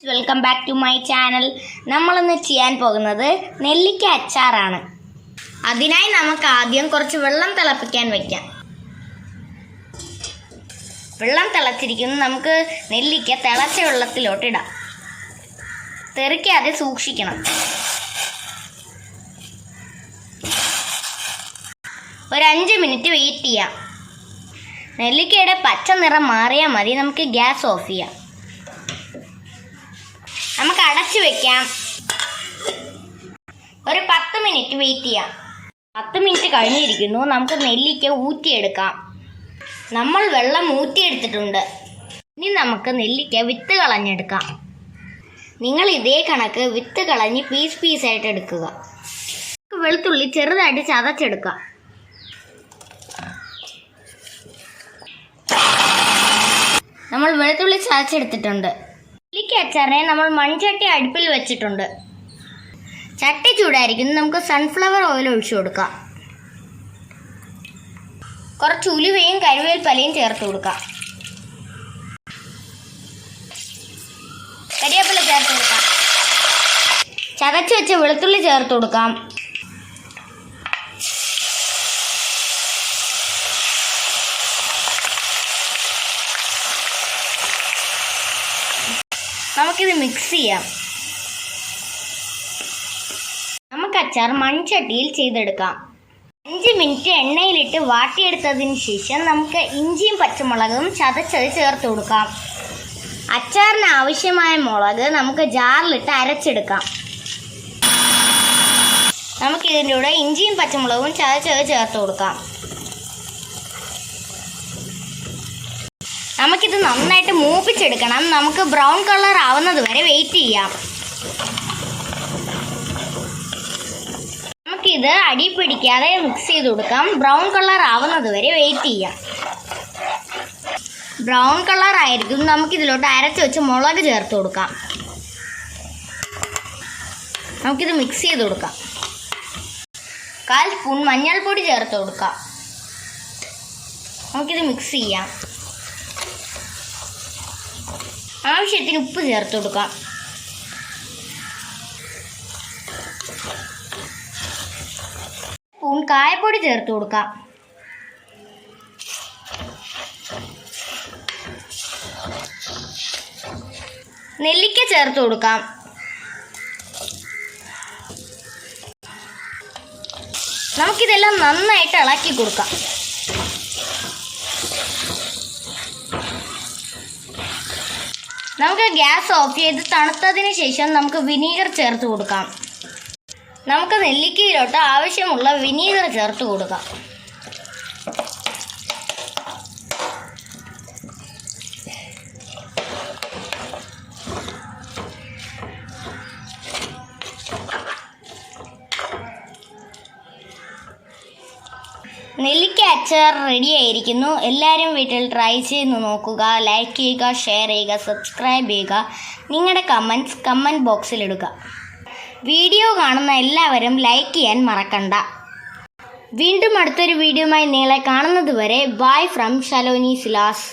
Welcome back to my channel. നമ്മളിന്ന് ചെയ്യാൻ പോകുന്നത് നെല്ലിക്ക അച്ചാറാണ്. അതിനായി നമുക്ക് ആദ്യം കുറച്ച് വെള്ളം തിളപ്പിക്കാൻ വയ്ക്കാം. വെള്ളം തിളച്ചിരിക്കുന്നു. നമുക്ക് നെല്ലിക്ക തിളച്ച വെള്ളത്തിലോട്ടിടാം. തെറിക്കാതെ സൂക്ഷിക്കണം. ഒരു 5 മിനിറ്റ് വെയിറ്റ് ചെയ്യാം. നെല്ലിക്കയുടെ പച്ച നിറം മാറിയാൽ മതി. നമുക്ക് ഗ്യാസ് ഓഫ് ചെയ്യാം. നമുക്ക് അടച്ചു വെക്കാം. ഒരു 10 മിനിറ്റ് വെയിറ്റ് ചെയ്യാം. 10 മിനിറ്റ് കഴിഞ്ഞിരിക്കുന്നു. നമുക്ക് നെല്ലിക്ക ഊറ്റിയെടുക്കാം. നമ്മൾ വെള്ളം ഊറ്റിയെടുത്തിട്ടുണ്ട്. ഇനി നമുക്ക് നെല്ലിക്ക വിത്ത് കളഞ്ഞെടുക്കാം. നിങ്ങൾ ഇതേ കണക്ക് വിത്ത് കളഞ്ഞ് പീസായിട്ട് എടുക്കുക. വെളുത്തുള്ളി ചെറുതായിട്ട് ചതച്ചെടുക്കാം. നമ്മൾ വെളുത്തുള്ളി ചതച്ചെടുത്തിട്ടുണ്ട്. നെല്ലിക്ക അച്ചാറിനെ നമ്മൾ മൺചട്ടി അടുപ്പിൽ വെച്ചിട്ടുണ്ട്. ചട്ടി ചൂടായിരിക്കുന്നു. നമുക്ക് സൺഫ്ലവർ ഓയിൽ ഒഴിച്ചു കൊടുക്കാം. കുറച്ച് ഉലുവയും കറിവേപ്പിലയും ചേർത്ത് കൊടുക്കാം. കരിവേപ്പില ചേർത്ത് കൊടുക്കാം. ചതച്ച് വെച്ച വെളുത്തുള്ളി ചേർത്ത് കൊടുക്കാം. നമുക്കിത് മിക്സ് ചെയ്യാം. നമുക്ക് അച്ചാർ മൺചട്ടിയിൽ ചെയ്തെടുക്കാം. 5 മിനിറ്റ് എണ്ണയിലിട്ട് വാട്ടിയെടുത്തതിന് ശേഷം നമുക്ക് ഇഞ്ചിയും പച്ചമുളകും ചതച്ചത് ചേർത്ത് കൊടുക്കാം. അച്ചാറിന് ആവശ്യമായ മുളക് നമുക്ക് ജാറിലിട്ട് അരച്ചെടുക്കാം. നമുക്കിതിൻ്റെ കൂടെ ഇഞ്ചിയും പച്ചമുളകും ചതച്ചത് ചേർത്ത് കൊടുക്കാം. നമുക്കിത് നന്നായിട്ട് മൂപ്പിച്ചെടുക്കണം. നമുക്ക് ബ്രൗൺ കളർ ആവുന്നത് വരെ വെയിറ്റ് ചെയ്യാം. നമുക്കിത് അടി പിടിക്കാതെ മിക്സ് ചെയ്ത് കൊടുക്കാം. ബ്രൗൺ കളർ ആവുന്നത് വരെ വെയിറ്റ് ചെയ്യാം. ബ്രൗൺ കളർ ആയിരിക്കും. നമുക്കിതിലോട്ട് അരച്ച് വെച്ച് മുളക് ചേർത്ത് കൊടുക്കാം. നമുക്കിത് മിക്സ് ചെയ്ത് കൊടുക്കാം. 1/4 സ്പൂൺ മഞ്ഞൾപ്പൊടി ചേർത്ത് കൊടുക്കാം. നമുക്കിത് മിക്സ് ചെയ്യാം. ആവശ്യത്തിന് ഉപ്പ് ചേർത്ത് കൊടുക്കാം. സ്പൂൺ കായപ്പൊടി ചേർത്ത് കൊടുക്കാം. നെല്ലിക്ക ചേർത്ത് കൊടുക്കാം. നമുക്കിതെല്ലാം നന്നായിട്ട് ഇളക്കി കൊടുക്കാം. നമുക്ക് ഗ്യാസ് ഓഫ് ചെയ്ത് തണുത്തതിന് ശേഷം നമുക്ക് വിനീഗർ ചേർത്ത് കൊടുക്കാം. നമുക്ക് നെല്ലിക്കയിലോട്ട് ആവശ്യമുള്ള വിനീഗർ ചേർത്ത് കൊടുക്കാം. നെല്ലിക്ക അച്ചാർ റെഡി ആയിരിക്കുന്നു. എല്ലാവരും വീട്ടിൽ ട്രൈ ചെയ്ത് നോക്കുക. ലൈക്ക് ചെയ്യുക, ഷെയർ ചെയ്യുക, സബ്സ്ക്രൈബ് ചെയ്യുക. നിങ്ങളുടെ കമൻറ്റ് ബോക്സിൽ ഇടുക. വീഡിയോ കാണുന്ന എല്ലാവരും ലൈക്ക് ചെയ്യാൻ മറക്കണ്ട. വീണ്ടും അടുത്തൊരു വീഡിയോയുമായി നിങ്ങളെ കാണുന്നത് വരെ ബൈ ഫ്രം ഷലോനി സിലാസ്.